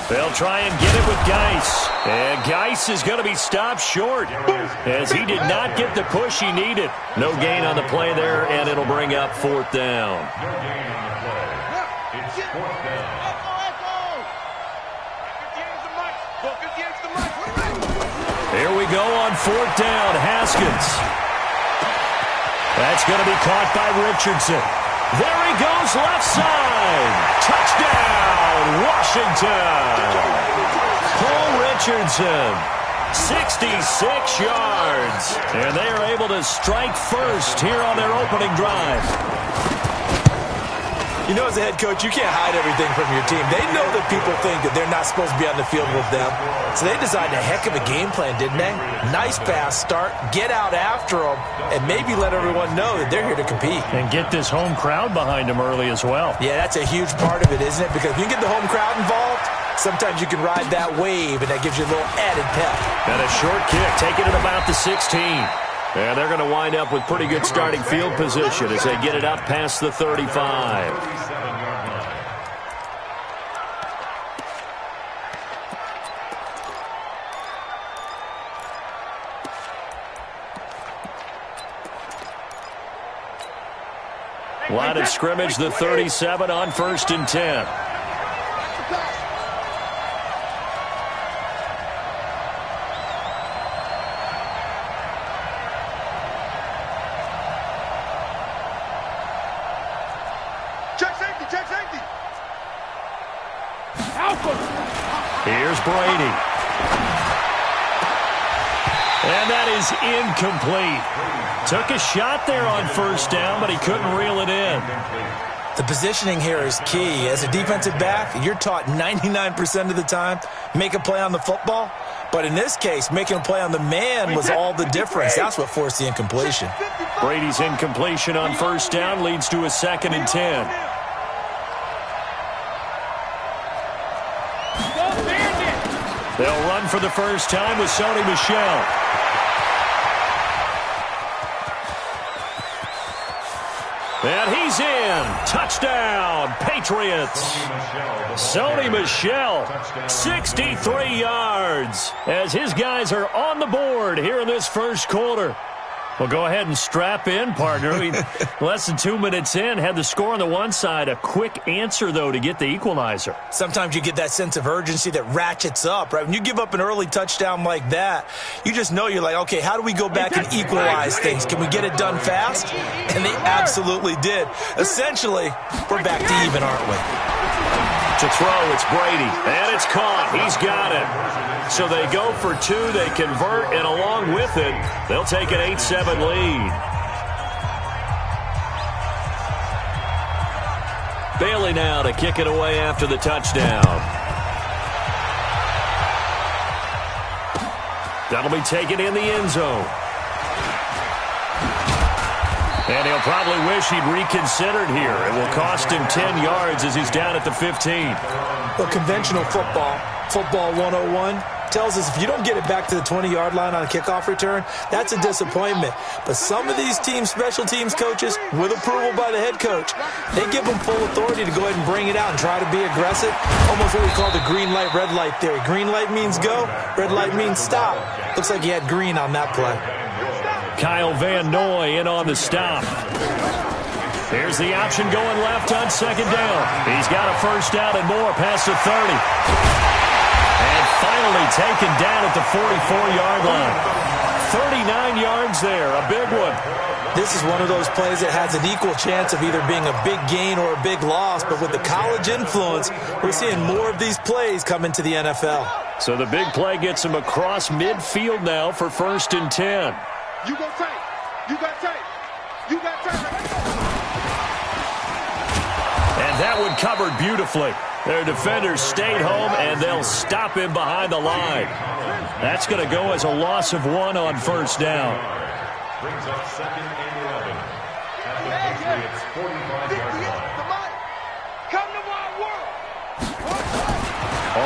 They'll try and get it with Geis. And Geis is going to be stopped short as he did not get the push he needed. No gain on the play there, and it'll bring up fourth down. Here we go on fourth down. Haskins. That's going to be caught by Richardson. There he goes, left side. Touchdown, Washington. Paul Richardson, 66 yards. And they are able to strike first here on their opening drive. You know, as a head coach, you can't hide everything from your team. They know that people think that they're not supposed to be on the field with them. So they designed a heck of a game plan, didn't they? Nice pass start, get out after them, and maybe let everyone know that they're here to compete. And get this home crowd behind them early as well. Yeah, that's a huge part of it, isn't it? Because if you get the home crowd involved, sometimes you can ride that wave, and that gives you a little added pep. And a short kick, taking it about the 16. And they're going to wind up with pretty good starting field position as they get it up past the 35. Line of scrimmage, the 37 on 1st and 10. Here's Brady. And that is incomplete. Took a shot there on first down, but he couldn't reel it in. The positioning here is key. As a defensive back, you're taught 99% of the time, make a play on the football. But in this case, making a play on the man was all the difference. That's what forced the incompletion. Brady's incompletion on first down leads to a 2nd and 10. They'll run for the first time with Sony Michel. And he's in. Touchdown, Patriots. Sony Michel, 63 yards, as his guys are on the board here in this first quarter. Well, go ahead and strap in, partner. Less than 2 minutes in, had the score on the one side. A quick answer, though, to get the equalizer. Sometimes you get that sense of urgency that ratchets up, right? When you give up an early touchdown like that, you just know you're like, okay, how do we go back and equalize things? Can we get it done fast? And they absolutely did. Essentially, we're back to even, aren't we? To throw, it's Brady, and it's caught. He's got it. So they go for two, they convert, and along with it, they'll take an 8-7 lead. Bailey now to kick it away after the touchdown. That'll be taken in the end zone. And he'll probably wish he'd reconsidered here. It will cost him 10 yards as he's down at the 15. Well, conventional football 101, tells us if you don't get it back to the 20-yard line on a kickoff return, that's a disappointment. But some of these teams, special teams coaches, with approval by the head coach, they give them full authority to go ahead and bring it out and try to be aggressive. Almost what we call the green light, red light theory. Green light means go, red light means stop. Looks like he had green on that play. Kyle Van Noy in on the stop. Here's the option going left on second down. He's got a first down and more past the 30. And finally taken down at the 44-yard line. 39 yards there, a big one. This is one of those plays that has an equal chance of either being a big gain or a big loss. But with the college influence, we're seeing more of these plays come into the NFL. So the big play gets him across midfield now for 1st and 10. You go tight. You got tight. You got tight. And that one covered beautifully. Their defenders stayed home, and they'll stop him behind the line. That's going to go as a loss of 1 on first down. Brings up 2nd and 11. At the Patriots' 45-yard line. Come to my world.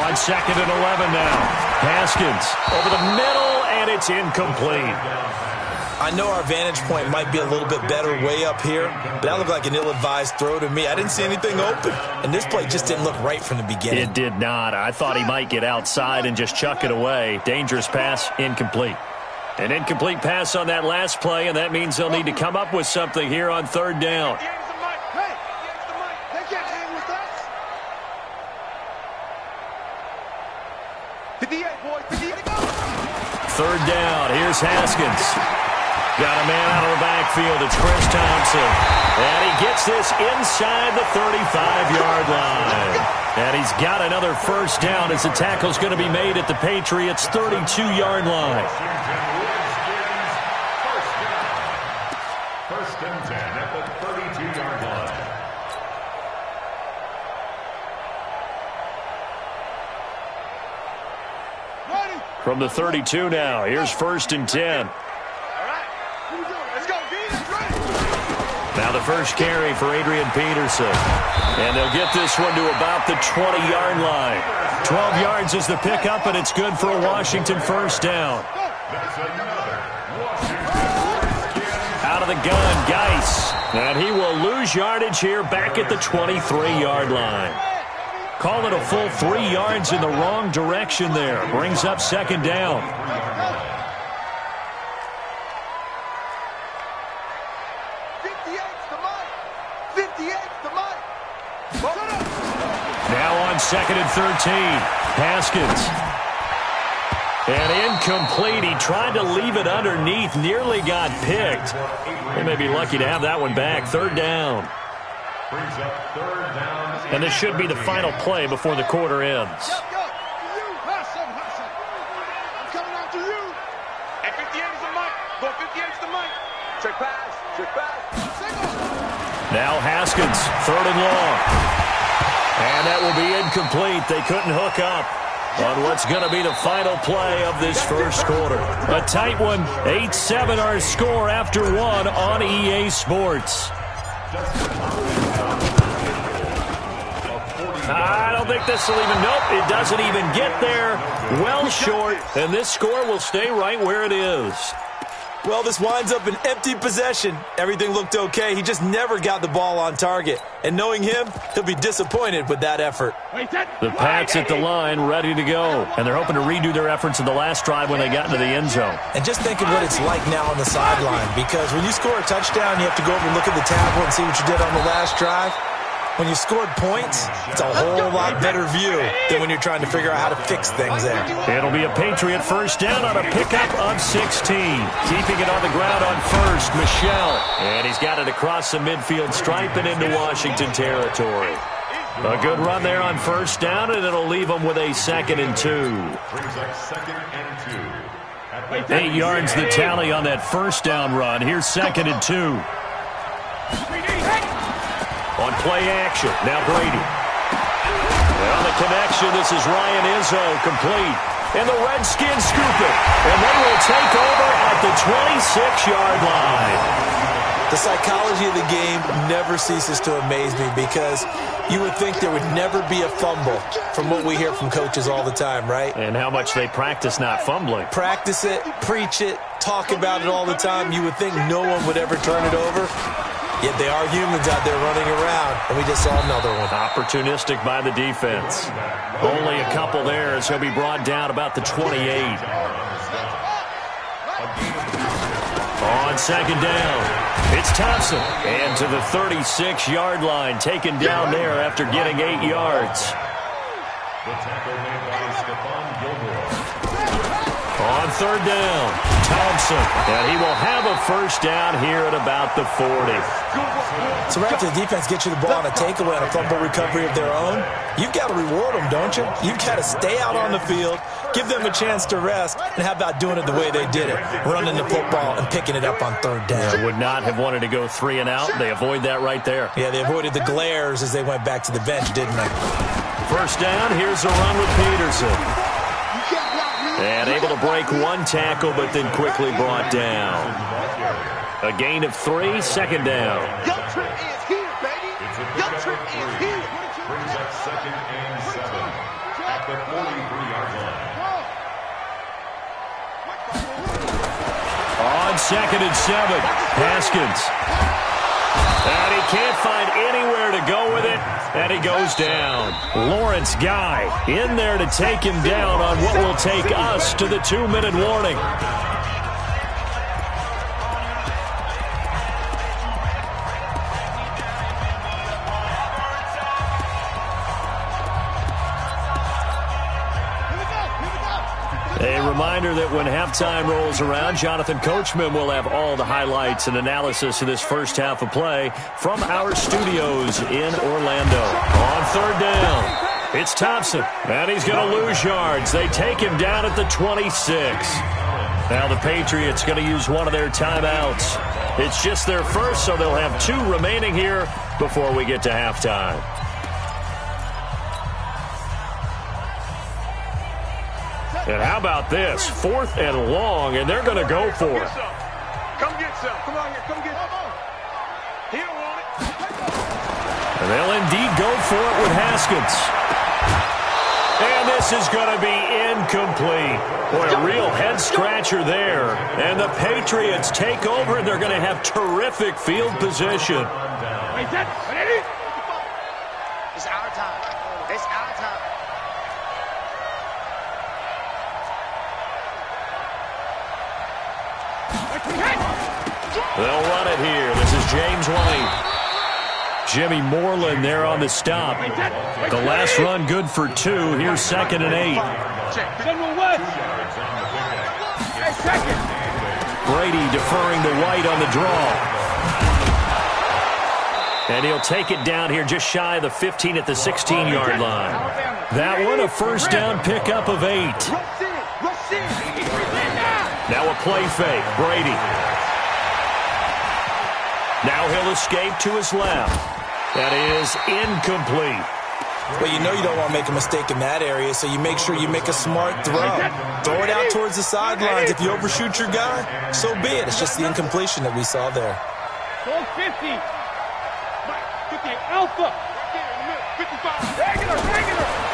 On 2nd and 11 now. Haskins over the middle, and it's incomplete. I know our vantage point might be a little bit better way up here, but that looked like an ill-advised throw to me. I didn't see anything open, and this play just didn't look right from the beginning. It did not. I thought he might get outside and just chuck it away. Dangerous pass, incomplete. An incomplete pass on that last play, and that means they'll need to come up with something here on third down. Third down, here's Haskins. Got a man out of the backfield. It's Chris Thompson. And he gets this inside the 35-yard line. And he's got another first down as the tackle's going to be made at the Patriots' 32-yard line. First and 10 at the 32-yard line. From the 32 now, here's first and 10. Now the first carry for Adrian Peterson. And they'll get this one to about the 20-yard line. 12 yards is the pickup, and it's good for a Washington first down. Out of the gun, Geis. And he will lose yardage here back at the 23-yard line. Call it a full 3 yards in the wrong direction there. Brings up second down. Now on second and 13. Haskins. And incomplete. He tried to leave it underneath. Nearly got picked. They may be lucky to have that one back. Third down. And this should be the final play before the quarter ends. Now Haskins, third and long. And that will be incomplete. They couldn't hook up on what's going to be the final play of this first quarter. A tight one, 8-7 our score after one on EA Sports. I don't think this will even, nope, it doesn't even get there. Well short, and this score will stay right where it is. Well, this winds up an empty possession. Everything looked okay. He just never got the ball on target. And knowing him, he'll be disappointed with that effort. The Pats at the line, ready to go. And they're hoping to redo their efforts in the last drive when they got into the end zone. And just think of what it's like now on the sideline. Because when you score a touchdown, you have to go over and look at the tablet and see what you did on the last drive. When you scored points, it's a whole lot better view than when you're trying to figure out how to fix things there. It'll be a Patriot first down on a pickup of 16. Keeping it on the ground on first, Michel. And he's got it across the midfield stripe and into Washington territory. A good run there on first down, and it'll leave them with a second and 2. 8 yards the tally on that first down run. Here's second and 2. On play action, now Brady. And on the connection, this is Ryan Izzo, complete. And the Redskins scoop it. And they will take over at the 26-yard line. The psychology of the game never ceases to amaze me because you would think there would never be a fumble from what we hear from coaches all the time, right? And how much they practice not fumbling. Practice it, preach it, talk about it all the time. You would think no one would ever turn it over. Yet they are humans out there running around, and we just saw another one. Opportunistic by the defense. Only a couple there as he'll be brought down about the 28. On second down, it's Thompson. And to the 36-yard line, taken down there after getting 8 yards. The tackle made by Stephon Gilmore. On third down, Thompson. And he will have a first down here at about the 40. So right after the defense gets you the ball on a takeaway on a fumble recovery of their own, you've got to reward them, don't you? You've got to stay out on the field, give them a chance to rest, and how about doing it the way they did it, running the football and picking it up on third down. They would not have wanted to go 3 and out. They avoid that right there. Yeah, they avoided the glares as they went back to the bench, didn't they? First down, here's a run with Peterson. And able to break one tackle, but then quickly brought down. A gain of 3, second down. Your trip is here, baby. Your trip is here. Brings up second and 7 at the 43-yard line. On on 2nd and 7. Haskins. And he can't find anywhere to go with it, and he goes down. Lawrence Guy in there to take him down on what will take us to the 2-minute warning. A reminder that when halftime rolls around, Jonathan Coachman will have all the highlights and analysis of this first half of play from our studios in Orlando. On 3rd down, it's Thompson, and he's going to lose yards. They take him down at the 26. Now the Patriots going to use one of their timeouts. It's just their first, so they'll have 2 remaining here before we get to halftime. And how about this? 4th and long, and they're going to go for it. Come get some. Come on here. Come get some. He don't want it. And they'll indeed go for it with Haskins. And this is going to be incomplete. Boy, a real head-scratcher there. And the Patriots take over, and they're going to have terrific field position. It's our time. It's our time. They'll run it here. This is James White. Jimmy Moreland there on the stop. The last run good for 2. Here's 2nd and 8. Brady deferring to White on the draw. And he'll take it down here just shy of the 15 at the 16-yard line. That one a first down pickup of 8. Now a play fake. Brady. Now he'll escape to his left. That is incomplete. Well, you know you don't want to make a mistake in that area, so you make sure you make a smart throw. Throw it out towards the sidelines. If you overshoot your guy, so be it. It's just the incompletion that we saw there. 50. 50 alpha. 55. Regular.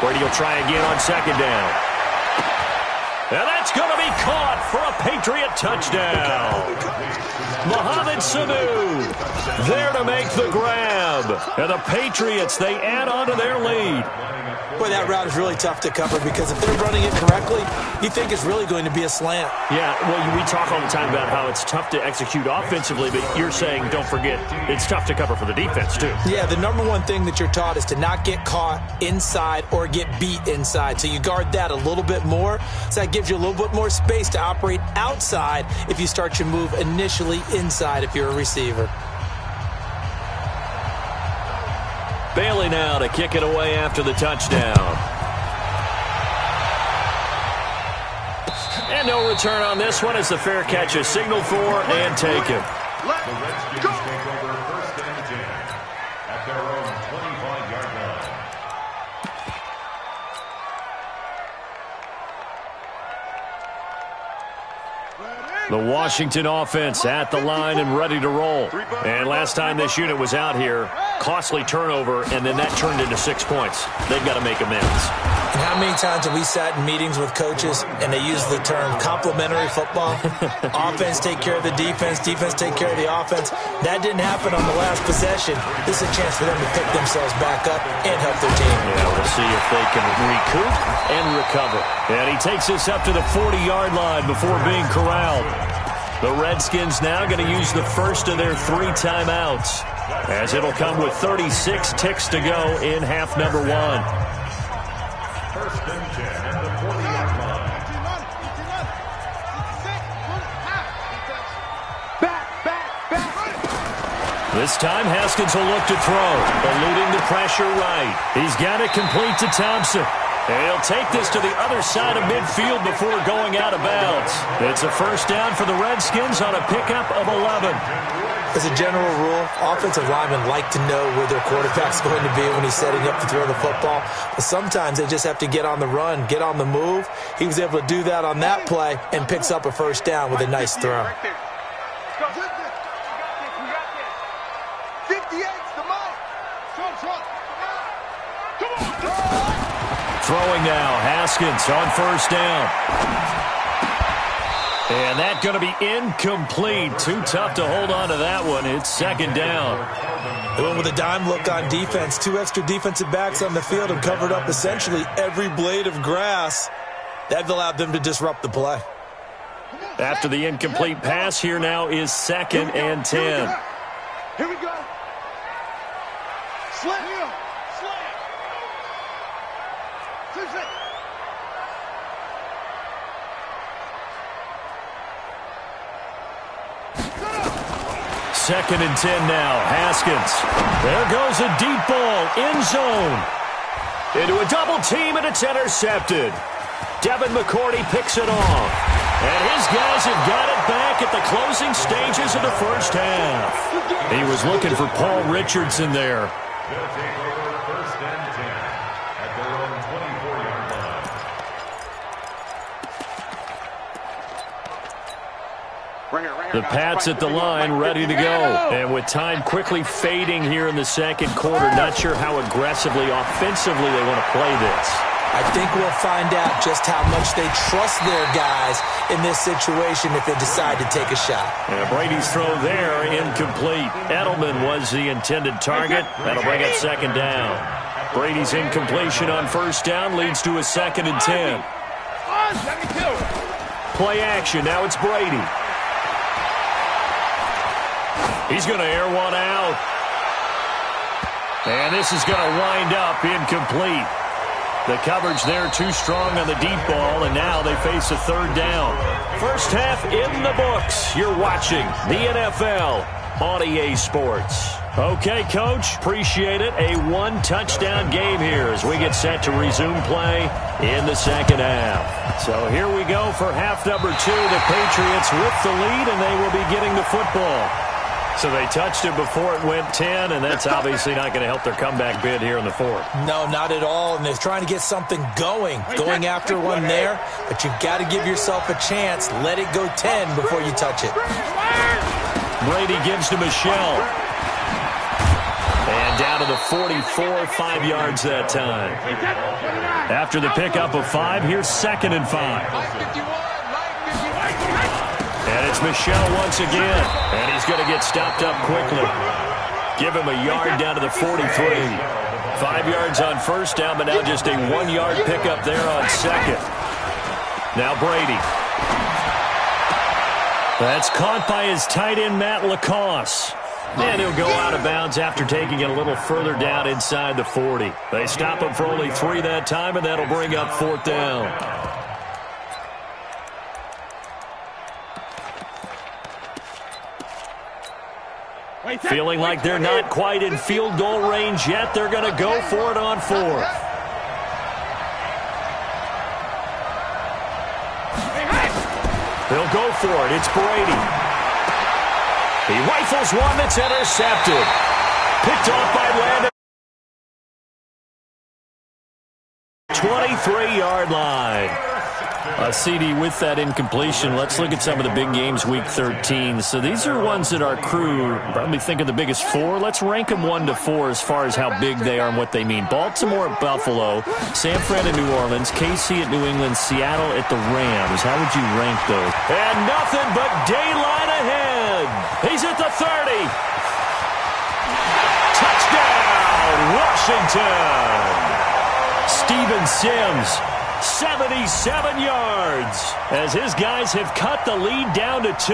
Brady will try again on 2nd down. And that's going to be caught for a Patriot touchdown. Mohamed Sanu there to make the grab. And the Patriots, they add on to their lead. Boy, that route is really tough to cover because if they're running it correctly, you think it's really going to be a slant. Yeah, well, we talk all the time about how it's tough to execute offensively, but you're saying, don't forget, it's tough to cover for the defense, too. Yeah, the number one thing that you're taught is to not get caught inside or get beat inside. So you guard that a little bit more. So that gives you a little bit more space to operate outside if you start your move initially inside if you're a receiver. Bailey now to kick it away after the touchdown. And no return on this one as the fair catch is signaled for and taken. The Redskins take over 1st and 10 at their own 25-yard line. The Washington offense at the line and ready to roll. And last time this unit was out here, costly turnover, and then that turned into 6 points. They've got to make amends. And how many times have we sat in meetings with coaches and they use the term complementary football? Offense take care of the defense, defense take care of the offense. That didn't happen on the last possession. This is a chance for them to pick themselves back up and help their team. Yeah, we'll see if they can recoup and recover. And he takes this up to the 40-yard line before being corralled. The Redskins now going to use the first of their 3 timeouts, as it'll come with 36 ticks to go in half number 1. 1st and 10 at the 40-yard line. This time Haskins will look to throw, eluding the pressure right. He's got it complete to Thompson. And he'll take this to the other side of midfield before going out of bounds. It's a first down for the Redskins on a pickup of 11. As a general rule, offensive linemen like to know where their quarterback's going to be when he's setting up to throw the football. But sometimes they just have to get on the run, get on the move. He was able to do that on that play and picks up a first down with a nice throw. 58's the mark. Throwing now, Haskins on first down. And that's going to be incomplete. Too tough to hold on to that one. It's second down. They went with a dime look on defense. 2 extra defensive backs on the field and covered up essentially every blade of grass. That allowed them to disrupt the play. After the incomplete pass, here now is second and 10. Here we go. Slant. Slant. 2 seconds. Second and 10 now. Haskins. There goes a deep ball. End zone. Into a double team, and it's intercepted. Devin McCourty picks it off. And his guys have got it back at the closing stages of the first half. He was looking for Paul Richardson there. They'll take over first and 10 at their own 24-yard line. The Pats at the line, ready to go. And with time quickly fading here in the second quarter, not sure how aggressively, offensively they want to play this. I think we'll find out just how much they trust their guys in this situation if they decide to take a shot. And Brady's throw there, incomplete. Edelman was the intended target. That'll bring up second down. Brady's incompletion on first down leads to a second and 10. Play action. Now it's Brady. He's going to air one out. And this is going to wind up incomplete. The coverage there too strong on the deep ball, and now they face a third down. First half in the books. You're watching the NFL on EA Sports. Okay, Coach, appreciate it. A one-touchdown game here as we get set to resume play in the second half. So here we go for half number 2. The Patriots with the lead, and they will be getting the football. So they touched it before it went 10, and that's obviously not going to help their comeback bid here in the fourth. No, not at all, and they're trying to get something going after one there, but you've got to give yourself a chance. Let it go 10 before you touch it. Brady gives to Michelle. And down to the 44, 5 yards that time. After the pickup of 5, here's second and 5. And it's Michelle once again. And he's going to get stopped up quickly. Give him a yard down to the 43. 5 yards on first down, but now just a 1-yard pickup there on second. Now Brady. That's caught by his tight end, Matt Lacoste. And he'll go out of bounds after taking it a little further down inside the 40. They stop him for only 3 that time, and that'll bring up fourth down. Feeling like they're not quite in field goal range yet. They're going to go for it on fourth. They'll go for it. It's Brady. He rifles one that's intercepted. Picked off by Landon. 23-yard line. A CD with that incompletion. Let's look at some of the big games week 13. So these are ones that our crew probably think of the biggest 4. Let's rank them 1 to 4 as far as how big they are and what they mean. Baltimore at Buffalo, San Fran at New Orleans, KC at New England, Seattle at the Rams. How would you rank those? And nothing but daylight ahead. He's at the 30. Touchdown, Washington. Steven Sims. 77 yards as his guys have cut the lead down to 2.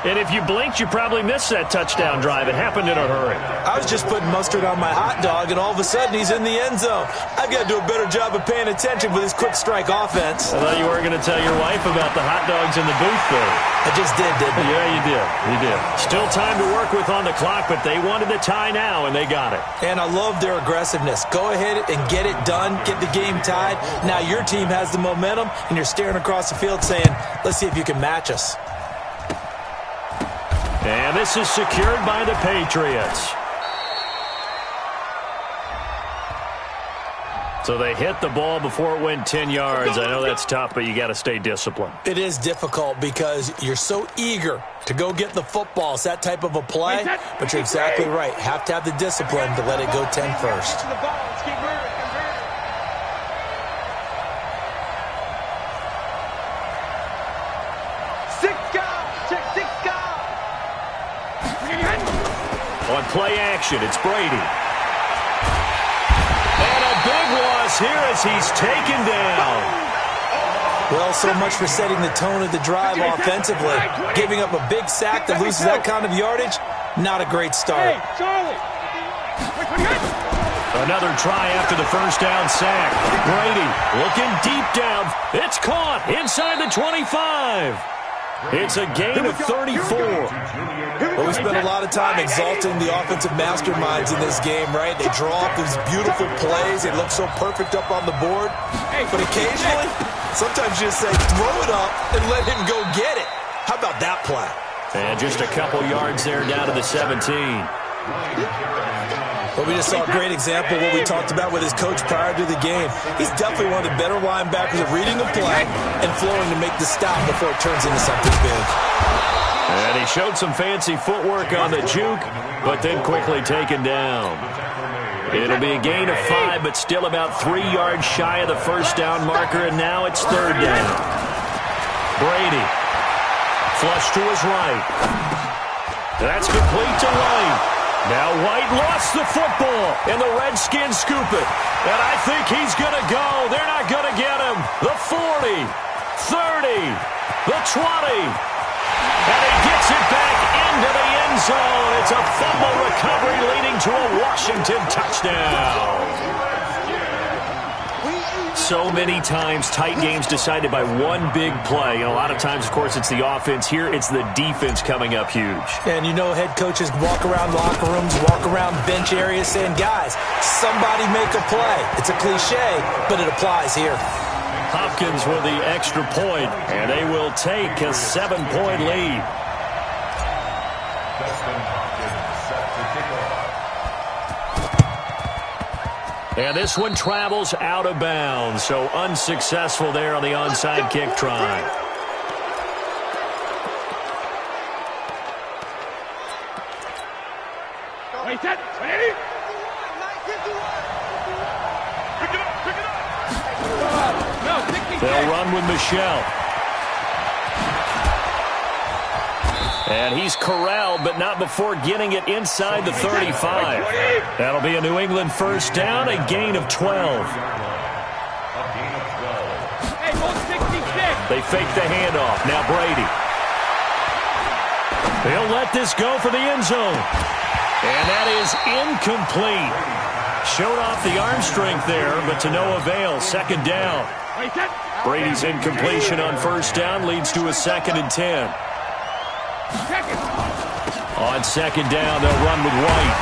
And if you blinked, you probably missed that touchdown drive. It happened in a hurry. I was just putting mustard on my hot dog, and all of a sudden he's in the end zone. I've got to do a better job of paying attention for this quick strike offense. I thought you weren't going to tell your wife about the hot dogs in the booth there. I just did, didn't I? Yeah, you did. You did. Still time to work with on the clock, but they wanted the tie now, and they got it. And I love their aggressiveness. Go ahead and get it done. Get the game tied. Now your team has the momentum, and you're staring across the field saying, let's see if you can match us. And this is secured by the Patriots. So they hit the ball before it went 10 yards. I know that's tough, but you got to stay disciplined. It is difficult because you're so eager to go get the football. It's that type of a play, but you're exactly right. Have to have the discipline to let it go 10 first. On play action, it's Brady. And a big loss here as he's taken down. Well, so much for setting the tone of the drive offensively. Giving up a big sack that loses that kind of yardage, not a great start. Hey, Charlie. Another try after the first down sack. Brady looking deep down. It's caught inside the 25. It's a gain of 34. Well, we spent a lot of time exalting the offensive masterminds in this game, right? They draw up these beautiful plays. They look so perfect up on the board. But occasionally, sometimes you just say, throw it up and let him go get it. How about that play? And just a couple yards there down to the 17. Well, we just saw a great example of what we talked about with his coach prior to the game. He's definitely one of the better linebackers of reading the play and flowing to make the stop before it turns into something big. And he showed some fancy footwork on the juke, but then quickly taken down. It'll be a gain of 5, but still about 3 yards shy of the first down marker, and now it's third down. Brady, flush to his right. That's complete to White. Now White lost the football, and the Redskins scoop it. And I think he's going to go. They're not going to get him. The 40, 30, the 20. And he gets it back into the end zone. It's a fumble recovery leading to a Washington touchdown. So many times tight games decided by one big play. And a lot of times, of course, it's the offense. Here, it's the defense coming up huge. And you know head coaches walk around locker rooms, walk around bench areas saying, guys, somebody make a play. It's a cliche, but it applies here. Hopkins with the extra point, and they will take a 7-point lead. And this one travels out of bounds, so unsuccessful there on the onside kick try. Wait, that, ready? They'll run with Michelle. And he's corralled, but not before getting it inside the 35. That'll be a New England first down, a gain of 12. They fake the handoff. Now Brady. They'll let this go for the end zone. And that is incomplete. Showed off the arm strength there, but to no avail. Second down. Brady's incompletion on first down leads to a 2nd and 10. On second down, they'll run with White.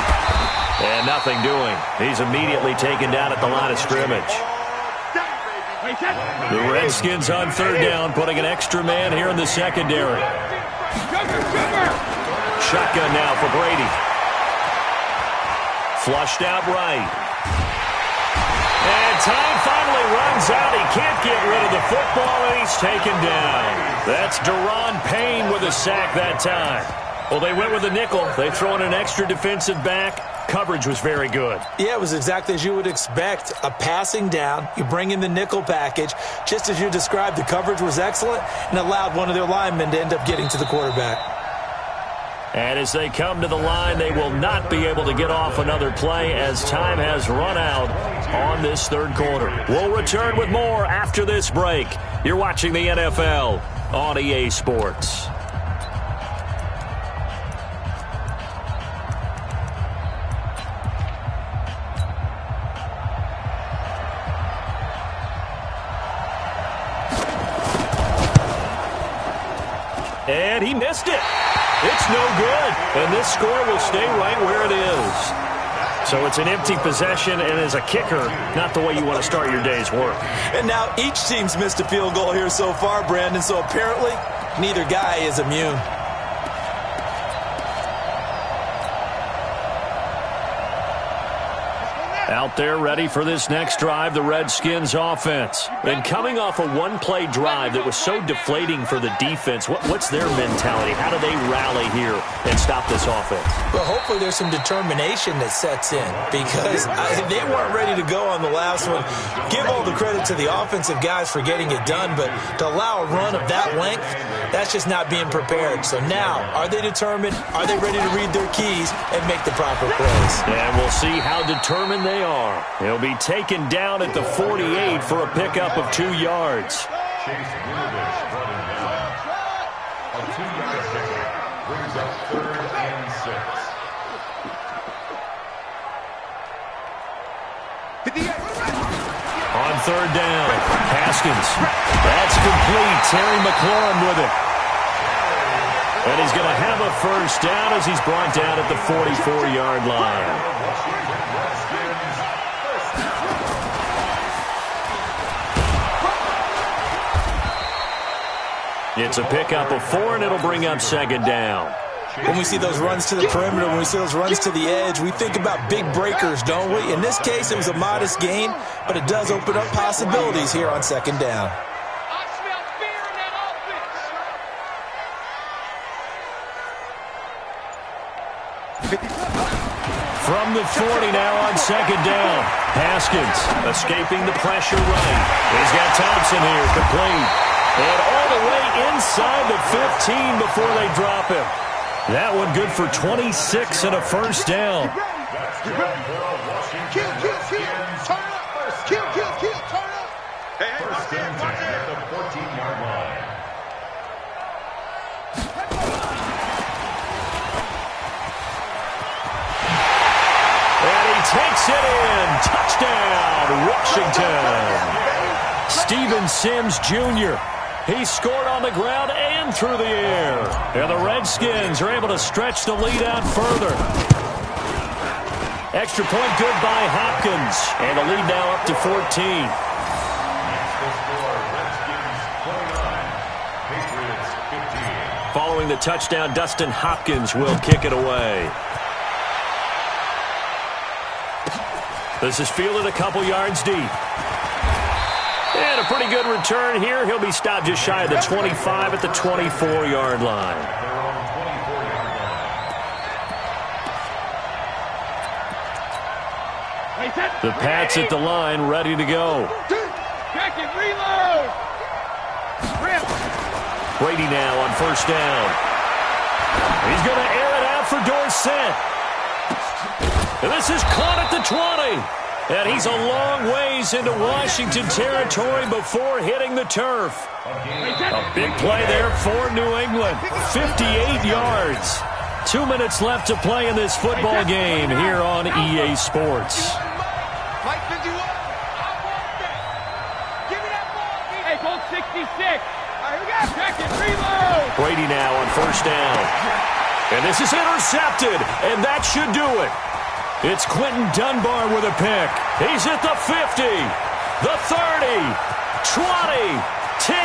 And nothing doing. He's immediately taken down at the line of scrimmage. The Redskins on third down, putting an extra man here in the secondary. Shotgun now for Brady. Flushed out right. And time finally runs out. He can't get rid of the football, and he's taken down. That's Daron Payne with a sack that time. Well, they went with a nickel. They throw in an extra defensive back. Coverage was very good. Yeah, it was exactly as you would expect. A passing down. You bring in the nickel package. Just as you described, the coverage was excellent and allowed one of their linemen to end up getting to the quarterback. And as they come to the line, they will not be able to get off another play as time has run out on this third quarter. We'll return with more after this break. You're watching the NFL on EA Sports. And he missed it. It's no good. And this score will stay right where it is. So it's an empty possession, and as a kicker, not the way you want to start your day's work. And now each team's missed a field goal here so far, Brandon, so apparently neither guy is immune. Out there ready for this next drive, the Redskins offense. And coming off a one-play drive that was so deflating for the defense, what's their mentality? How do they rally here and stop this offense? Well, hopefully there's some determination that sets in because they weren't ready to go on the last one. Give all the credit to the offensive guys for getting it done, but to allow a run of that length, that's just not being prepared. So now, are they determined? Are they ready to read their keys and make the proper plays? And we'll see how determined they are. He'll be taken down at the 48 for a pickup of 2 yards. Chase Winovich running down. A 2-yard pickup brings up 3rd and 6. On 3rd down, Haskins. That's complete. Terry McLaurin with it. And he's going to have a first down as he's brought down at the 44-yard line. It's a pickup of 4, and it'll bring up 2nd down. When we see those runs to the perimeter, when we see those runs to the edge, we think about big breakers, don't we? In this case, it was a modest gain, but it does open up possibilities here on 2nd down. From the 40 now on 2nd down. Haskins escaping the pressure right. He's got Thompson here, complete. And all the way inside the 15 before they drop him. That one good for 26 and a first down. Kill, turn up. Kill, turn up. First and 10 at the 14-yard line. And he takes it in. Touchdown, Washington. Steven Sims Jr. He scored on the ground and through the air. And the Redskins are able to stretch the lead out further. Extra point good by Hopkins. And the lead now up to 14. Next to score, Redskins 29, Patriots 15. Following the touchdown, Dustin Hopkins will kick it away. This is fielded a couple yards deep. And a pretty good return here. He'll be stopped just shy of the 25 at the 24-yard line. They're on 24-yard line. The Pats at the line, ready to go. Check it, reload. Brady now on 1st down. He's going to air it out for Dorsett. And this is caught at the 20. And he's a long ways into Washington territory before hitting the turf. A big play there for New England. 58 yards. 2 minutes left to play in this football game here on EA Sports. Hey, Colt 66. All right, we got check it, reload. Brady now on 1st down. And this is intercepted, and that should do it. It's Quentin Dunbar with a pick. He's at the 50, the 30, 20, 10.